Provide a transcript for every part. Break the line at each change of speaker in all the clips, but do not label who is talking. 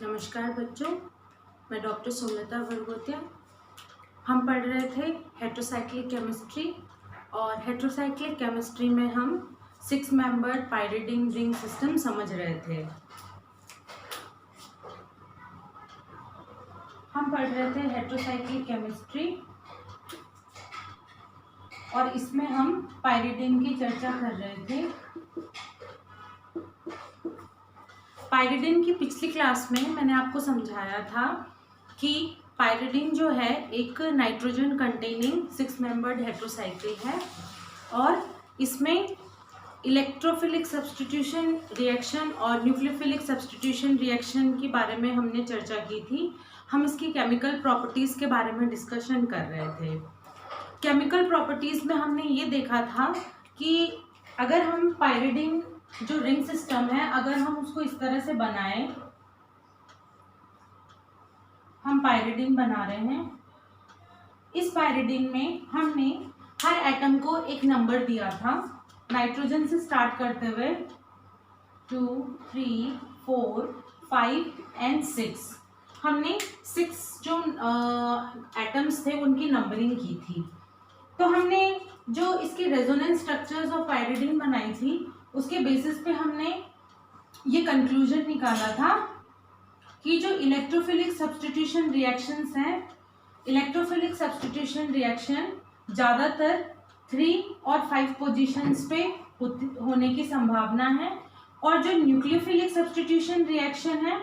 नमस्कार बच्चों, मैं डॉक्टर सुमिता वर्गोत्या। हम पढ़ रहे थे हेट्रोसाइक्लिक केमिस्ट्री और हेट्रोसाइक्लिक केमिस्ट्री में हम 6 मेंबर्ड पाइरिडिन रिंग सिस्टम समझ रहे थे। हम पढ़ रहे थे हेट्रोसाइक्लिक केमिस्ट्री और इसमें हम पाइरिडिन की चर्चा कर रहे थे। पाइरिडिन की पिछली क्लास में मैंने आपको समझाया था कि पाइरिडिन जो है एक नाइट्रोजन कंटेनिंग 6 मेंबर्ड हेट्रोसाइक्लिक है और इसमें इलेक्ट्रोफिलिक सब्स्टिट्यूशन रिएक्शन और न्यूक्लियोफिलिक सब्स्टिट्यूशन रिएक्शन के बारे में हमने चर्चा की थी। हम इसकी केमिकल प्रॉपर्टीज़ के बारे में डिस्कशन कर रहे थे। केमिकल प्रॉपर्टीज़ में हमने ये देखा था कि अगर हम पाइरिडिन जो रिंग सिस्टम है, अगर हम उसको इस तरह से बनाएं, हम पाइरिडिन बना रहे हैं। इस पाइरिडिन में हमने हर एटम को एक नंबर दिया था, नाइट्रोजन से स्टार्ट करते हुए 2, 3, 4, 5 एंड 6। हमने 6 जो एटम्स थे उनकी नंबरिंग की थी। तो हमने जो इसकी रेजोनेंस स्ट्रक्चर्स ऑफ पाइरिडिन बनाई थी उसके बेसिस पे हमने ये कंक्लूजन निकाला था कि जो इलेक्ट्रोफिलिक सब्स्टिट्यूशन रिएक्शंस हैं, इलेक्ट्रोफिलिक सब्स्टिट्यूशन रिएक्शन ज़्यादातर 3 और 5 पोजीशंस पे होने की संभावना है और जो न्यूक्लियोफिलिक सब्स्टिट्यूशन रिएक्शन है,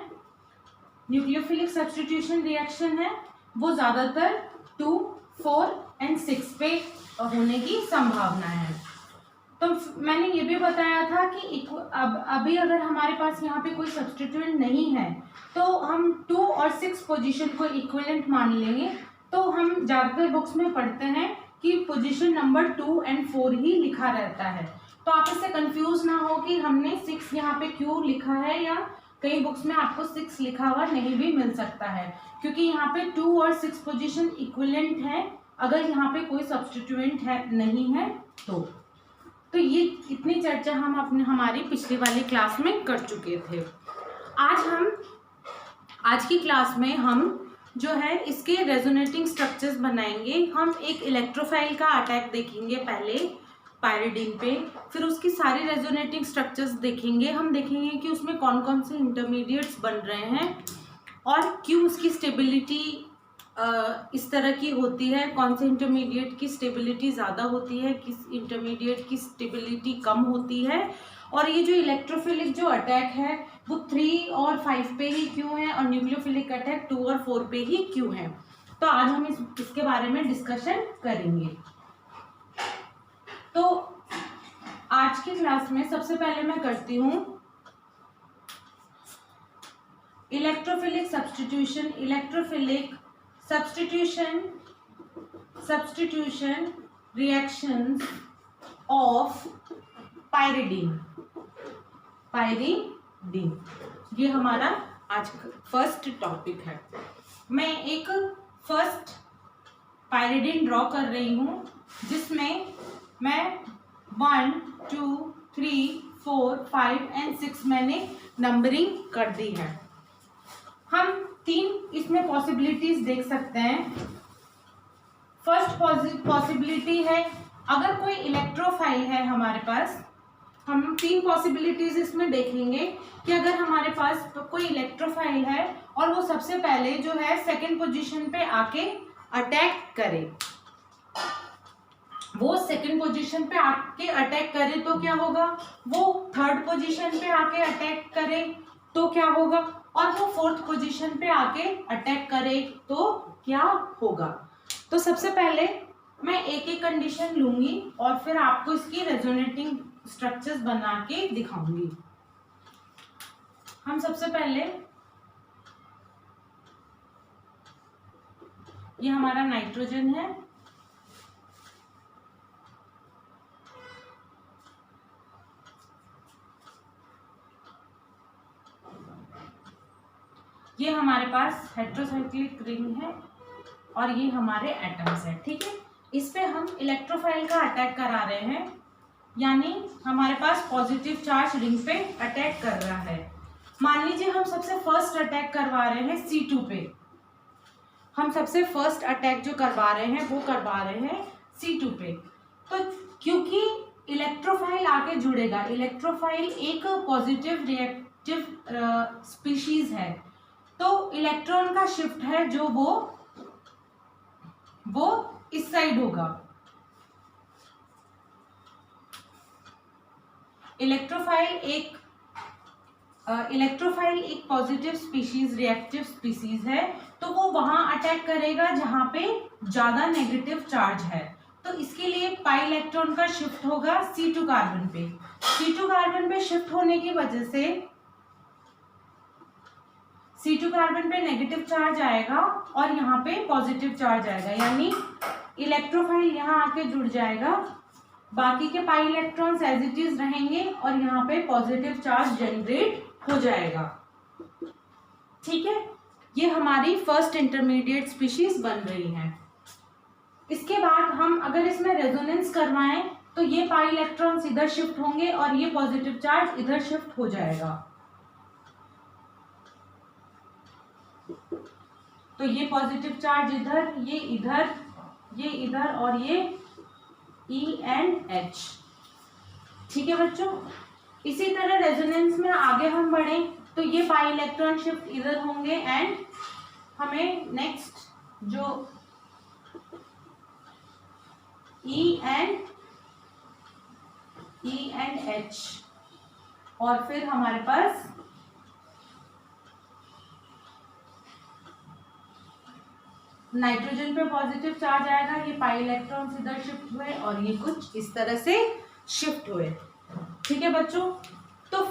न्यूक्लियोफिलिक सब्स्टिट्यूशन रिएक्शन है वो ज़्यादातर 2, 4 एंड 6 पे होने की संभावना है। तो मैंने ये भी बताया था कि अभी अगर हमारे पास यहाँ पे कोई सब्स्टिट्यूएंट नहीं है तो हम 2 और 6 पोजीशन को इक्विवेलेंट मान लेंगे। तो हम ज़्यादातर बुक्स में पढ़ते हैं कि पोजीशन नंबर 2 और 4 ही लिखा रहता है। तो आप इससे कंफ्यूज ना हो कि हमने 6 यहाँ पे क्यों लिखा है, या कई बुक्स में आपको 6 लिखा हुआ नहीं भी मिल सकता है, क्योंकि यहाँ पे 2 और 6 पोजीशन इक्विवेलेंट है अगर यहाँ पे कोई सब्स्टिट्यूएंट है नहीं है तो ये इतनी चर्चा हम हमारी पिछली वाली क्लास में कर चुके थे। आज की क्लास में हम जो है इसके रेजोनेटिंग स्ट्रक्चर्स बनाएंगे। हम एक इलेक्ट्रोफाइल का अटैक देखेंगे पहले पाइरिडिन पे, फिर उसकी सारी रेजोनेटिंग स्ट्रक्चर्स देखेंगे। हम देखेंगे कि उसमें कौन कौन से इंटरमीडिएट्स बन रहे हैं और क्यों उसकी स्टेबिलिटी इस तरह की होती है, कौन से इंटरमीडिएट की स्टेबिलिटी ज़्यादा होती है, किस इंटरमीडिएट की स्टेबिलिटी कम होती है, और ये जो इलेक्ट्रोफिलिक जो अटैक है वो 3 और 5 पे ही क्यों है और न्यूक्लियोफिलिक अटैक 2 और 4 पे ही क्यों है। तो आज हम इसके बारे में डिस्कशन करेंगे। तो आज की क्लास में सबसे पहले मैं करती हूँ electrophilic substitution, electrophilic substitution reactions of pyridine। ये हमारा आज का फर्स्ट टॉपिक है। मैं एक फर्स्ट पाइरिडिन ड्रॉ कर रही हूँ जिसमें मैं 1, 2, 3, 4, 5 एंड 6 मैंने नंबरिंग कर दी है। हम 3 इसमें पॉसिबिलिटीज देख सकते हैं। फर्स्ट पॉसिबिलिटी है, अगर कोई इलेक्ट्रोफाइल है हमारे पास, हम 3 पॉसिबिलिटीज इसमें देखेंगे कि अगर हमारे पास कोई इलेक्ट्रोफाइल है और वो सबसे पहले जो है सेकंड पोजीशन पे आके अटैक करे, वो सेकंड पोजीशन पे आके अटैक करे तो क्या होगा, वो थर्ड पोजीशन पे आके अटैक करे तो क्या होगा, और वो फोर्थ पोजीशन पे आके अटैक करे तो क्या होगा। तो सबसे पहले मैं एक एक कंडीशन लूंगी और फिर आपको इसकी रेजोनेटिंग स्ट्रक्चर्स बना के दिखाऊंगी। हम सबसे पहले, ये हमारा नाइट्रोजन है, ये हमारे पास हेट्रोसाइक्लिक रिंग है और ये हमारे एटम्स है। ठीक है, इस पे हम इलेक्ट्रोफाइल का अटैक करा रहे हैं, यानी हमारे पास पॉजिटिव चार्ज रिंग पे अटैक कर रहा है। मान लीजिए हम सबसे फर्स्ट अटैक करवा रहे हैं C2 पे, हम सबसे फर्स्ट अटैक जो करवा रहे हैं वो करवा रहे हैं C2 पे। तो क्योंकि इलेक्ट्रोफाइल आके जुड़ेगा, इलेक्ट्रोफाइल एक पॉजिटिव रिएक्टिव स्पीशीज है, तो इलेक्ट्रॉन का शिफ्ट है जो वो इस साइड होगा। इलेक्ट्रोफाइल एक पॉजिटिव स्पीशीज, रिएक्टिव स्पीशीज है, तो वो वहां अटैक करेगा जहां पे ज्यादा नेगेटिव चार्ज है। तो इसके लिए पाई इलेक्ट्रॉन का शिफ्ट होगा C2 कार्बन पे। C2 कार्बन पे शिफ्ट होने की वजह से C2 कार्बन पे नेगेटिव चार्ज आएगा और यहाँ पे पॉजिटिव चार्ज आएगा, यानी इलेक्ट्रोफाइल यहाँ आके जुड़ जाएगा, बाकी के pi electrons as it is रहेंगे और यहाँ पे पॉजिटिव चार्ज जनरेट हो जाएगा। ठीक है, ये हमारी फर्स्ट इंटरमीडिएट स्पीशीज बन रही है। इसके बाद हम अगर इसमें रेजोनेंस करवाएं तो ये पाई इलेक्ट्रॉन्स इधर शिफ्ट होंगे और ये पॉजिटिव चार्ज इधर शिफ्ट हो जाएगा। तो ये पॉजिटिव चार्ज इधर, ये इधर, ये इधर और ये E एंड H। ठीक है बच्चों, इसी तरह रेजोनेंस में आगे हम बढ़े तो ये पाई इलेक्ट्रॉन शिफ्ट इधर होंगे एंड हमें नेक्स्ट जो E एंड H और फिर हमारे पास नाइट्रोजन पे पॉजिटिव चार्ज आएगा, ये पाई इलेक्ट्रॉन्स इधर शिफ्ट हुए और ये कुछ इस तरह से शिफ्ट हुए। ठीक है बच्चों, तो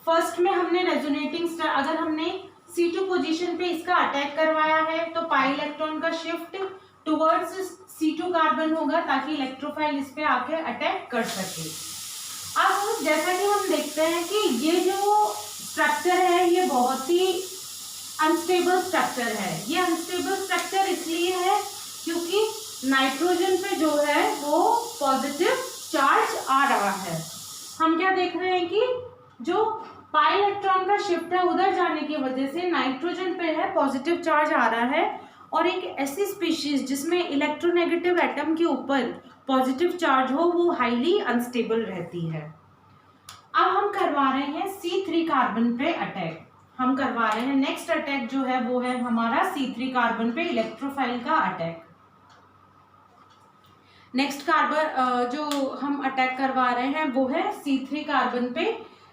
फर्स्ट में हमने रेजोनेटिंग स्टार, अगर हमने C2 पोजीशन पे इसका अटैक करवाया है तो पाई इलेक्ट्रॉन का शिफ्ट टुवर्ड्स C2 कार्बन होगा ताकि इलेक्ट्रोफाइल इस पे आके अटैक कर सके। अब जैसा कि हम देखते हैं कि ये जो स्ट्रक्चर है ये बहुत ही अनस्टेबल स्ट्रक्चर है। ये अनस्टेबल स्ट्रक्चर इसलिए है क्योंकि नाइट्रोजन पे जो है वो पॉजिटिव चार्ज आ रहा है। हम क्या देख रहे हैं कि जो पाई इलेक्ट्रॉन का शिफ्ट है उधर जाने की वजह से नाइट्रोजन पे है पॉजिटिव चार्ज आ रहा है, और एक ऐसी स्पीशीज जिसमें इलेक्ट्रोनेगेटिव एटम के ऊपर पॉजिटिव चार्ज हो वो हाईली अनस्टेबल रहती है। अब हम करवा रहे हैं C3 कार्बन पे अटैक। हम करवा रहे हैं नेक्स्ट अटैक जो है वो है हमारा C3 कार्बन पे इलेक्ट्रोफाइल का अटैक। नेक्स्ट कार्बन जो हम अटैक करवा रहे हैं वो है C3 कार्बन पे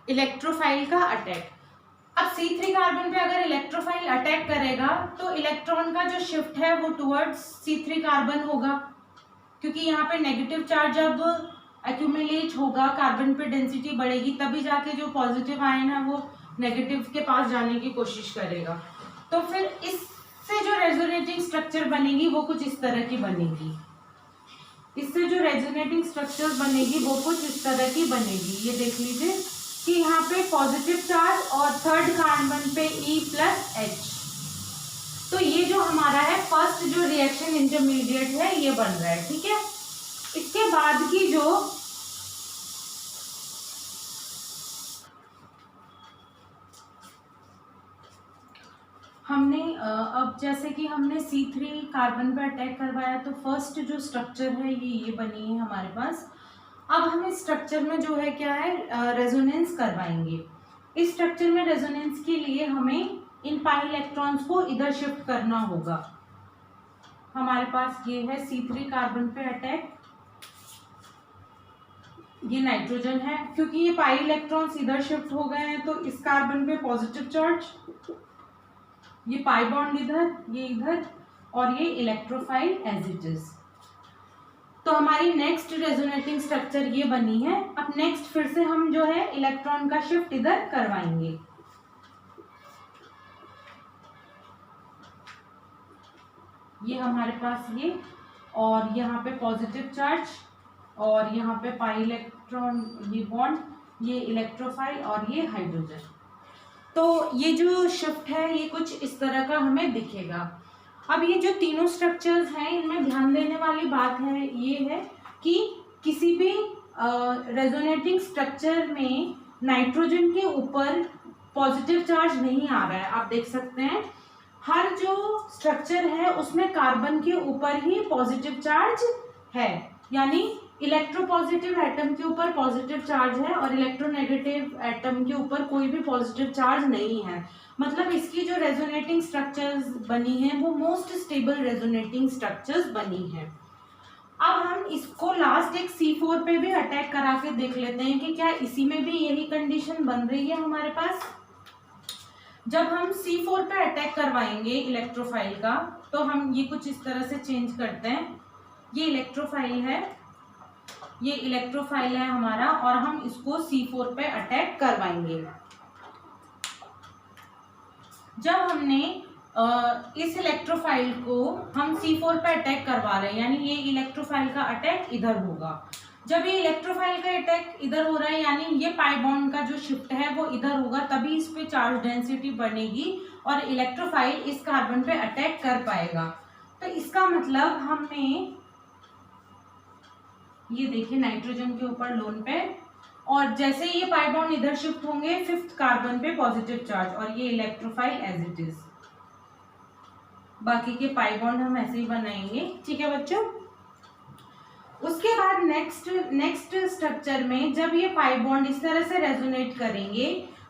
इलेक्ट्रोफाइल का अटैक। अब C3 कार्बन पे अगर इलेक्ट्रोफाइल अटैक करेगा तो इलेक्ट्रॉन का जो शिफ्ट है वो टुवर्ड्स C3 कार्बन होगा, क्योंकि यहाँ पे नेगेटिव चार्ज जब एक्यूमुलेट होगा, कार्बन पे डेंसिटी बढ़ेगी, तभी जाके जो पॉजिटिव आयन है वो नेगेटिव के पास जाने की कोशिश करेगा। तो फिर इससे जो रेजोनेटिंग स्ट्रक्चर बनेगी वो कुछ इस तरह की बनेगी। इससे जो रेजोनेटिंग स्ट्रक्चर बनेगी वो कुछ इस तरह की बनेगी। ये देख लीजिए कि यहाँ पे पॉजिटिव चार्ज और थर्ड कार्बन पे E+H। तो ये जो हमारा है फर्स्ट जो रिएक्शन इंटरमीडिएट है ये बन रहा है। ठीक है, इसके बाद की जो हमने अब जैसे कि हमने C3 कार्बन पर अटैक करवाया तो फर्स्ट जो स्ट्रक्चर है ये बनी है हमारे पास। अब हम इस स्ट्रक्चर में जो है क्या है रेजोनेंस करवाएंगे। इस स्ट्रक्चर में रेजोनेंस के लिए हमें इन पाई इलेक्ट्रॉन्स को इधर शिफ्ट करना होगा। हमारे पास ये है C3 कार्बन पे अटैक, ये नाइट्रोजन है, क्योंकि ये पाई इलेक्ट्रॉन्स इधर शिफ्ट हो गए हैं तो इस कार्बन पे पॉजिटिव चार्ज, ये पाई बॉन्ड इधर, ये इधर और ये इलेक्ट्रोफाइल एज इट इज। तो हमारी नेक्स्ट रेजोनेटिंग स्ट्रक्चर ये बनी है। अब नेक्स्ट फिर से हम जो है इलेक्ट्रॉन का शिफ्ट इधर करवाएंगे। ये हमारे पास ये और यहाँ पे पॉजिटिव चार्ज और यहाँ पे पाई इलेक्ट्रॉन, ये बॉन्ड, ये इलेक्ट्रोफाइल और ये हाइड्रोजन। तो ये जो शिफ्ट है ये कुछ इस तरह का हमें दिखेगा। अब ये जो तीनों स्ट्रक्चर्स हैं इनमें ध्यान देने वाली बात है ये है कि किसी भी रेजोनेटिंग स्ट्रक्चर में नाइट्रोजन के ऊपर पॉजिटिव चार्ज नहीं आ रहा है। आप देख सकते हैं हर जो स्ट्रक्चर है उसमें कार्बन के ऊपर ही पॉजिटिव चार्ज है, यानी इलेक्ट्रोपॉजिटिव एटम के ऊपर पॉजिटिव चार्ज है और इलेक्ट्रोनेगेटिव एटम के ऊपर कोई भी पॉजिटिव चार्ज नहीं है। मतलब इसकी जो रेजोनेटिंग स्ट्रक्चर्स बनी हैं वो मोस्ट स्टेबल रेजोनेटिंग स्ट्रक्चर्स बनी हैं। अब हम इसको लास्ट एक C4 पे भी अटैक करा के देख लेते हैं कि क्या इसी में भी यही कंडीशन बन रही है हमारे पास। जब हम C4 पे अटैक करवाएंगे इलेक्ट्रोफाइल का, तो हम ये कुछ इस तरह से चेंज करते हैं। ये इलेक्ट्रोफाइल है, ये इलेक्ट्रोफाइल है हमारा, और हम इसको C4 पे अटैक करवाएंगे। जब हमने इस इलेक्ट्रोफाइल को हम C4 पे अटैक करवा रहे हैं, यानी ये इलेक्ट्रोफाइल का अटैक इधर होगा। जब ये इलेक्ट्रोफाइल का अटैक इधर हो रहा है, यानी ये पाई बॉन्ड का जो शिफ्ट है वो इधर होगा, तभी इस पे चार्ज डेंसिटी बनेगी और इलेक्ट्रोफाइल इस कार्बन पे अटैक कर पाएगा। तो इसका मतलब हमने ये देखिए नाइट्रोजन के ऊपर लोन पे, और जैसे ये पाई बॉन्ड इधर शिफ्ट होंगे 5th कार्बन पे पॉजिटिव चार्ज, और ये इलेक्ट्रोफाइल एज इट इज। बाकी के पाई बॉन्ड हम ऐसे ही बनाएंगे, ठीक है बच्चों। उसके बाद नेक्स्ट स्ट्रक्चर में जब ये पाई बॉन्ड इस तरह से रेजोनेट करेंगे,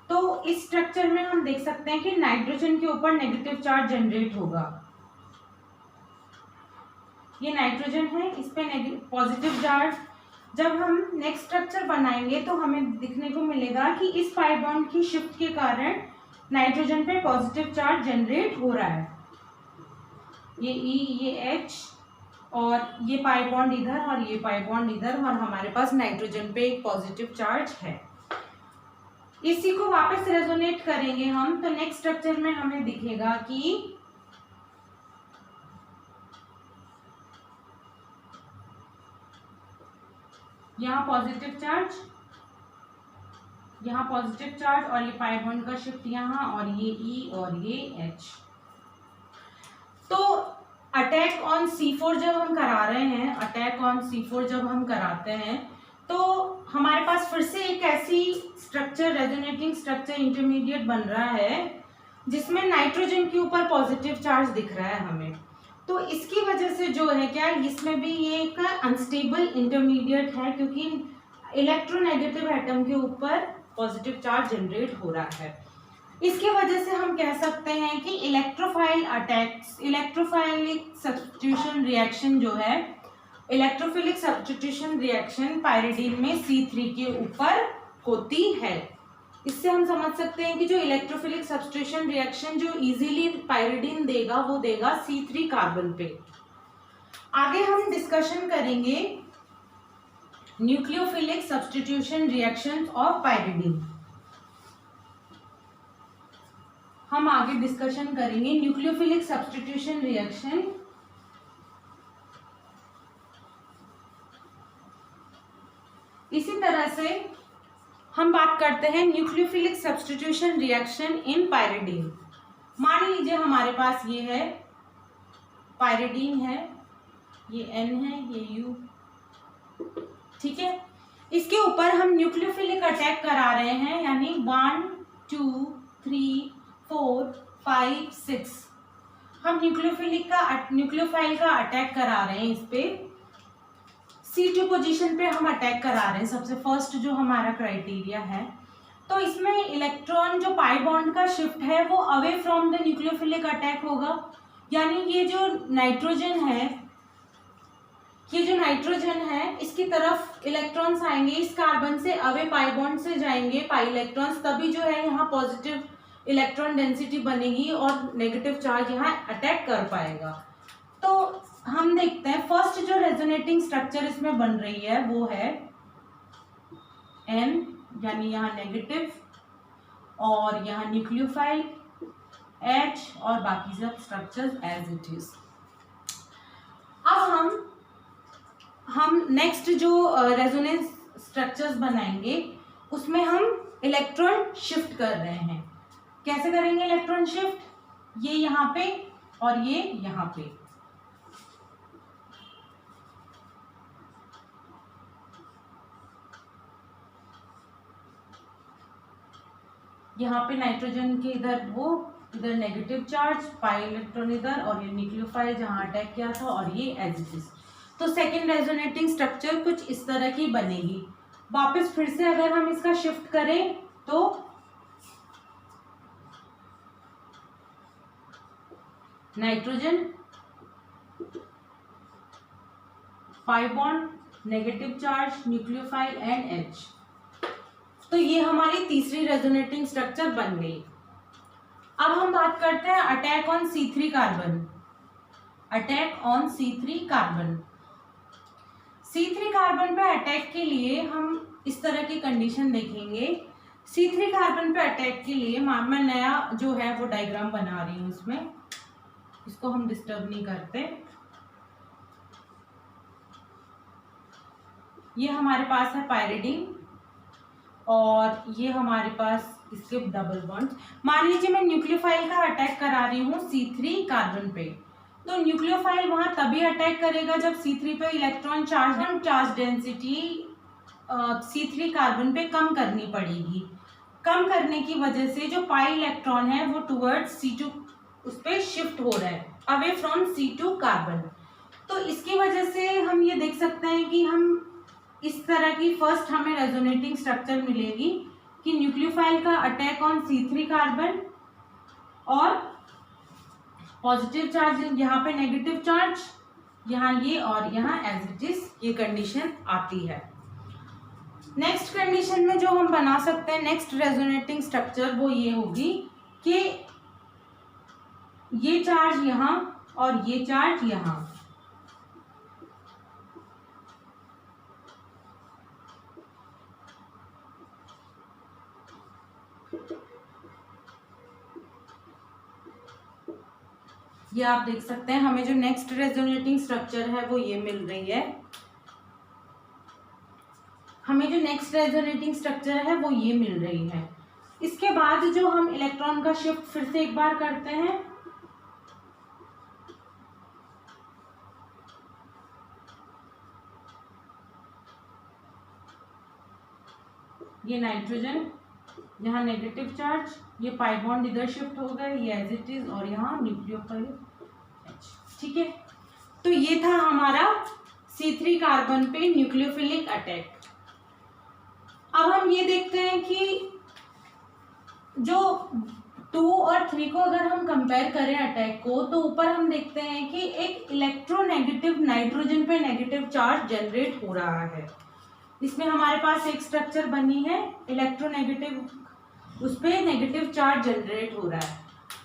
तो इस स्ट्रक्चर में हम देख सकते हैं कि नाइट्रोजन के ऊपर नेगेटिव चार्ज जनरेट होगा। ये नाइट्रोजन है, इस पे पॉजिटिव चार्ज। जब हम नेक्स्ट स्ट्रक्चर बनाएंगे तो हमें दिखने को मिलेगा कि इस पाई बॉन्ड की शिफ्ट के कारण नाइट्रोजन पे पॉजिटिव चार्ज जनरेट हो रहा है। ये E, ये H, और ये पाई बॉन्ड इधर और ये पाई बॉन्ड इधर, और हमारे पास नाइट्रोजन पे एक पॉजिटिव चार्ज है। इसी को वापस रेजोनेट करेंगे हम, तो नेक्स्ट स्ट्रक्चर में हमें दिखेगा कि यहाँ पॉजिटिव चार्ज, यहाँ पॉजिटिव चार्ज, और ये पाई बॉन्ड का शिफ्ट यहाँ, और ये E और ये H। तो अटैक ऑन C4 जब हम करा रहे हैं, अटैक ऑन C4 जब हम कराते हैं, तो हमारे पास फिर से एक ऐसी स्ट्रक्चर, रेजोनेटिंग स्ट्रक्चर इंटरमीडिएट बन रहा है जिसमें नाइट्रोजन के ऊपर पॉजिटिव चार्ज दिख रहा है हमें। तो इसकी वजह से जो है क्या, इसमें भी ये एक अनस्टेबल इंटरमीडिएट है, क्योंकि इलेक्ट्रोनेगेटिव एटम के ऊपर पॉजिटिव चार्ज जनरेट हो रहा है। इसकी वजह से हम कह सकते हैं कि इलेक्ट्रोफाइल अटैक्स, इलेक्ट्रोफाइलिक सब्स्टिट्यूशन रिएक्शन जो है, इलेक्ट्रोफिलिक सब्स्टिट्यूशन रिएक्शन पायरिडीन में C3 के ऊपर होती है। इससे हम समझ सकते हैं कि जो इलेक्ट्रोफिलिक सब्स्टिट्यूशन रिएक्शन जो इजीली पायरिडीन देगा वो देगा C3 कार्बन पे। आगे हम डिस्कशन करेंगे nucleophilic substitution reaction of pyridine. हम आगे डिस्कशन करेंगे न्यूक्लियोफिलिक सब्स्टिट्यूशन रिएक्शन। इसी तरह से हम बात करते हैं nucleophilic substitution reaction in pyridine. मान लीजिए हमारे पास ये है पायरिडीन है, ये N है, ये U, ठीक है। इसके ऊपर हम न्यूक्लियोफिलिक अटैक करा रहे हैं, यानी 1 2 3 4 5 6 हम न्यूक्लियोफाइल का अटैक करा रहे हैं। इस पे C2 पोजीशन पे हम अटैक करा रहे हैं, सबसे फर्स्ट जो हमारा क्राइटेरिया है। तो इसमें इलेक्ट्रॉन जो पाई बॉन्ड का शिफ्ट है वो away from the nucleophilic attack होगा, यानी ये जो नाइट्रोजन है, ये जो नाइट्रोजन है इसकी तरफ इलेक्ट्रॉन्स आएंगे, इस कार्बन से अवे पाई बॉन्ड से जाएंगे पाई इलेक्ट्रॉन्स, तभी जो है यहाँ पॉजिटिव इलेक्ट्रॉन डेंसिटी बनेगी और नेगेटिव चार्ज यहाँ अटैक कर पाएगा। तो हम देखते हैं फर्स्ट जो रेजोनेटिंग स्ट्रक्चर इसमें बन रही है वो है N, यानी यहाँ नेगेटिव, और यहाँ न्यूक्लियोफाइल H, और बाकी सब स्ट्रक्चर्स एज इट इज। अब हम नेक्स्ट जो रेजोनेंस स्ट्रक्चर्स बनाएंगे उसमें हम इलेक्ट्रॉन शिफ्ट कर रहे हैं। कैसे करेंगे इलेक्ट्रॉन शिफ्ट? ये यहाँ पे और ये यहाँ पे। यहाँ पे नाइट्रोजन के इधर इधर नेगेटिव चार्ज, पाई इलेक्ट्रॉन इधर, और ये न्यूक्लियोफाइल जहाँ अटैक किया था, और ये एज इट इज। तो सेकेंड रेजोनेटिंग स्ट्रक्चर कुछ इस तरह की बनेगी। वापस फिर से अगर हम इसका शिफ्ट करें तो nitrogen, pi bond, negative charge, nucleophile and H. तो ये हमारी तीसरी रेजोनेटिंग स्ट्रक्चर बन गई। अब हम बात करते हैं attack on C3 carbon. Attack on C3 carbon. C3 carbon पे अटैक के लिए हम इस तरह की कंडीशन देखेंगे। C3 कार्बन पे अटैक के लिए मैं नया जो है वो डायग्राम बना रही हूँ, इसमें इसको हम डिस्टर्ब नहीं करते। ये हमारे पास है पायरिडीन, और ये हमारे पास इसके डबल बॉन्ड। मान लीजिए मैं न्यूक्लियोफाइल का अटैक करा रही हूँ C3 कार्बन पे, तो न्यूक्लियोफाइल वहां तभी अटैक करेगा जब C3 पे electron charge density C3 carbon पे कम करनी पड़ेगी। कम करने की वजह से जो पाई इलेक्ट्रॉन है वो टुवर्ड्स C2 उस पर शिफ्ट हो रहा है, अवे फ्रॉम C2 कार्बन। तो इसकी वजह से हम ये देख सकते हैं कि हम इस तरह की फर्स्ट हमें रेजोनेटिंग स्ट्रक्चर मिलेगी कि न्यूक्लियोफाइल का अटैक ऑन C3 कार्बन, और पॉजिटिव चार्ज यहाँ पे, नेगेटिव चार्ज यहाँ ये, और यहाँ एज इट इज ये कंडीशन आती है। नेक्स्ट कंडीशन में जो हम बना सकते हैं नेक्स्ट रेजोनेटिंग स्ट्रक्चर, वो ये होगी कि ये चार्ज यहाँ और ये चार्ज यहाँ। ये आप देख सकते हैं हमें जो नेक्स्ट रेजोनेटिंग स्ट्रक्चर है वो ये मिल रही है। हमें जो नेक्स्ट रेजोनेटिंग स्ट्रक्चर है वो ये मिल रही है। इसके बाद जो हम इलेक्ट्रॉन का शिफ्ट फिर से एक बार करते हैं, ये नाइट्रोजन, यहाँ नेगेटिव चार्ज, ये पाई बॉन्ड इधर शिफ्ट हो गए, ये एज इट इज, और यहाँ न्यूक्लियोफाइल एच। ठीक है, तो ये था हमारा C3 कार्बन पे न्यूक्लियोफिलिक अटैक। अब हम ये देखते हैं कि जो 2 और 3 को अगर हम कंपेयर करें अटैक को, तो ऊपर हम देखते हैं कि एक इलेक्ट्रोनेगेटिव नाइट्रोजन पे नेगेटिव चार्ज जनरेट हो रहा है। इसमें हमारे पास एक स्ट्रक्चर बनी है इलेक्ट्रोनेगेटिव, उस पर नेगेटिव चार्ज जनरेट हो रहा है।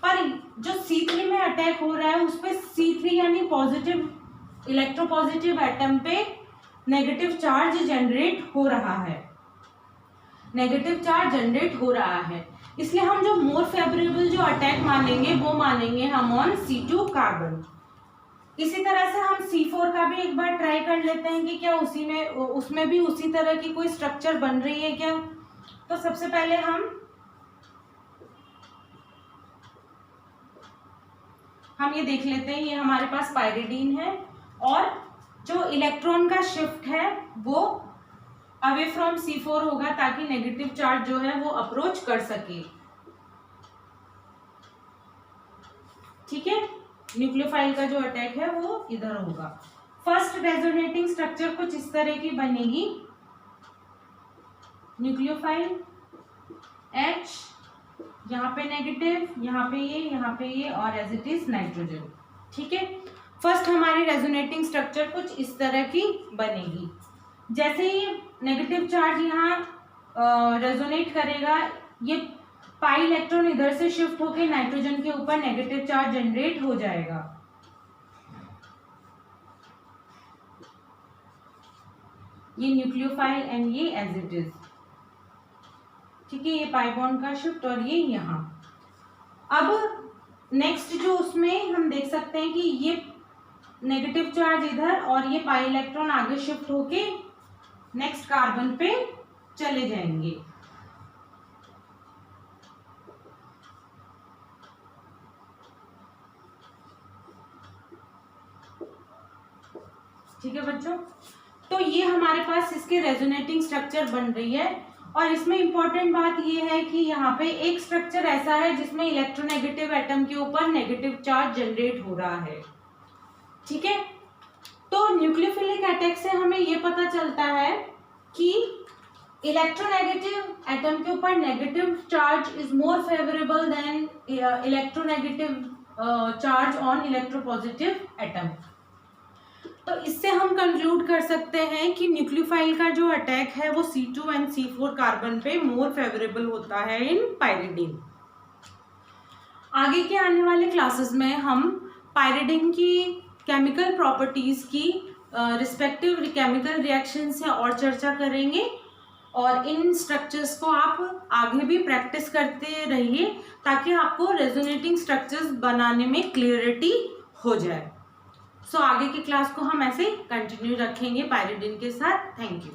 पर जो C3 में अटैक हो रहा है उस पर C3 यानी पॉजिटिव इलेक्ट्रोपॉजिटिव एटम पे नेगेटिव चार्ज जनरेट हो रहा है, नेगेटिव चार्ज जनरेट हो रहा है। इसलिए हम जो मोर फेवरेबल जो अटैक मानेंगे वो मानेंगे हम ऑन C2 कार्बन। इसी तरह से हम C4 का भी एक बार ट्राई कर लेते हैं कि क्या उसमें भी उसी तरह की कोई स्ट्रक्चर बन रही है क्या। तो सबसे पहले हम ये देख लेते हैं, ये हमारे पास पायरिडीन है, और जो इलेक्ट्रॉन का शिफ्ट है वो अवे फ्रॉम C4 होगा ताकि नेगेटिव चार्ज जो है वो अप्रोच कर सके। ठीक है, न्यूक्लियोफाइल का जो अटैक है वो इधर होगा। फर्स्ट रेजोनेटिंग स्ट्रक्चर कुछ इस तरह की बनेगी, न्यूक्लियोफाइल H, यहाँ पे नेगेटिव, यहाँ पे ये, और एज इट इज नाइट्रोजन। ठीक है, फर्स्ट हमारी रेजोनेटिंग स्ट्रक्चर कुछ इस तरह की बनेगी। जैसे ही नेगेटिव चार्ज यहाँ रेजोनेट करेगा, ये पाई इलेक्ट्रॉन इधर से शिफ्ट होकर नाइट्रोजन के ऊपर नेगेटिव चार्ज जनरेट हो जाएगा। ये न्यूक्लियोफाइल एंड ये एज इट इज। ठीक है, ये पाई बॉन्ड का शिफ्ट, और ये यहाँ। अब नेक्स्ट जो उसमें हम देख सकते हैं कि ये नेगेटिव चार्ज इधर और ये पाई इलेक्ट्रॉन आगे शिफ्ट होके नेक्स्ट कार्बन पे चले जाएंगे। ठीक है बच्चों, तो ये हमारे पास इसके रेजोनेटिंग स्ट्रक्चर बन रही है। और इसमें इम्पोर्टेंट बात ये है कि यहाँ पे एक स्ट्रक्चर ऐसा है जिसमें इलेक्ट्रोनेगेटिव एटम के ऊपर नेगेटिव चार्ज जनरेट हो रहा है। ठीक है, तो न्यूक्लियोफिलिक अटैक से हमें ये पता चलता है कि इलेक्ट्रोनेगेटिव एटम के ऊपर negative charge is more favourable than electronegative charge on electropositive atom. तो इससे हम कंक्लूड कर सकते हैं कि न्यूक्लियोफाइल का जो अटैक है वो C2 एंड C4 कार्बन पे मोर फेवरेबल होता है इन पाइरिडिन। आगे के आने वाले क्लासेस में हम पाइरिडिन की केमिकल प्रॉपर्टीज की रिस्पेक्टिव केमिकल रिएक्शन से और चर्चा करेंगे, और इन स्ट्रक्चर्स को आप आगे भी प्रैक्टिस करते रहिए ताकि आपको रेजोनेटिंग स्ट्रक्चर्स बनाने में क्लियरिटी हो जाए। सो आगे की क्लास को हम ऐसे कंटिन्यू रखेंगे पाइरिडिन के साथ। Thank you.